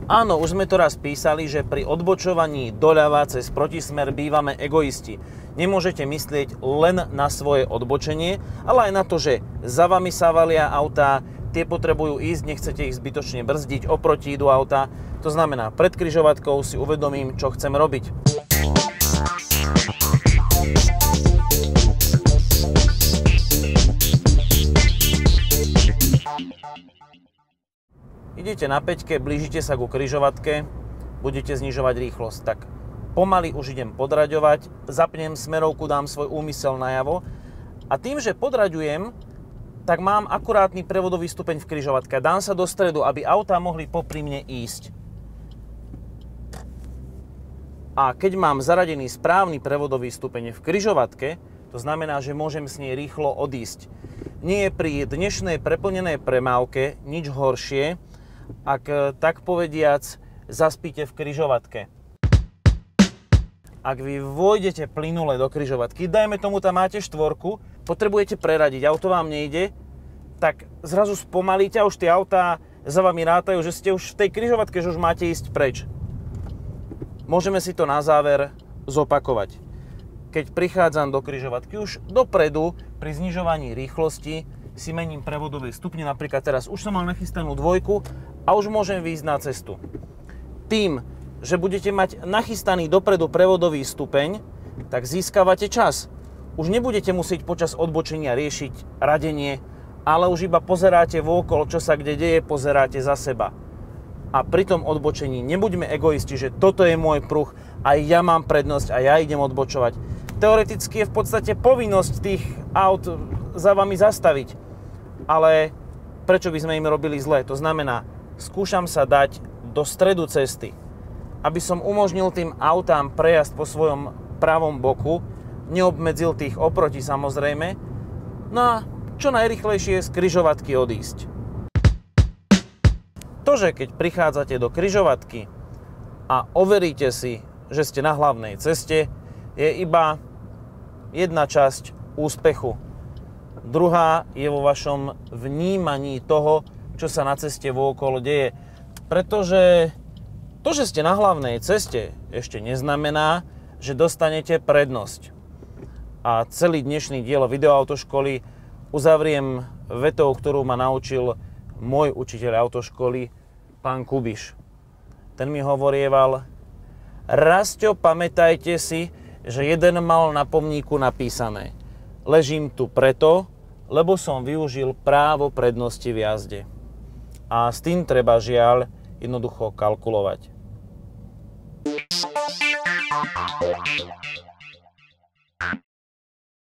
Áno, už sme to raz písali, že pri odbočovaní doľava cez protismer bývame egoisti. Nemôžete myslieť len na svoje odbočenie, ale aj na to, že za vami sa valia autá, tie potrebujú ísť, nechcete ich zbytočne brzdiť, oproti idú autá. To znamená, pred križovatkou si uvedomím, čo chcem robiť. Idete na 5-ke, blížite sa ku križovatke, budete znižovať rýchlosť. Tak pomaly už idem podraďovať, zapnem smerovku, dám svoj úmysel najavo a tým, že podraďujem, tak mám akurátny prevodový stupeň v križovatke. Dám sa do stredu, aby autá mohli popri mne ísť. A keď mám zaradený správny prevodový stupeň v križovatke, to znamená, že môžem s nej rýchlo odísť. Nie je pri dnešnej preplnenej premávke nič horšie, ak tak povediac zaspíte v križovatke. Ak vy vojdete plynule do križovatky, dajme tomu tam máte štvorku, potrebujete preradiť, auto vám nejde, tak zrazu spomalíte a už tie autá za vami rátajú, že ste už v tej križovatke, že už máte ísť preč. Môžeme si to na záver zopakovať. Keď prichádzam do križovatky, už dopredu pri znižovaní rýchlosti si mením prevodové stupne, napríklad teraz už som mal nachystanú dvojku a už môžem výjsť na cestu. Tým, že budete mať nachystaný dopredu prevodový stupeň, tak získavate čas. Už nebudete musieť počas odbočenia riešiť radenie, ale už iba pozeráte vôkol, čo sa kde deje, pozeráte za seba. A pri tom odbočení nebuďme egoisti, že toto je môj pruh, aj ja mám prednosť a ja idem odbočovať. Teoreticky je v podstate povinnosť tých aut za vami zastaviť. Ale prečo by sme im robili zle? To znamená, skúšam sa dať do stredu cesty, aby som umožnil tým autám prejazd po svojom pravom boku, neobmedzil tých oproti samozrejme, no a čo najrýchlejšie z križovatky odísť. To, že keď prichádzate do križovatky a overíte si, že ste na hlavnej ceste, je iba jedna časť úspechu. Druhá je vo vašom vnímaní toho, čo sa na ceste vôkolo deje. Pretože to, že ste na hlavnej ceste, ešte neznamená, že dostanete prednosť. A celý dnešný diel videoautoškoly uzavriem vetou, ktorú ma naučil môj učiteľ autoškoly, pán Kubiš. Ten mi hovorieval: Rasťo, pamätajte si, že jeden mal na pomníku napísané: ležím tu preto, lebo som využil právo prednosti v jazde. A s tým treba, žiaľ, jednoducho kalkulovať.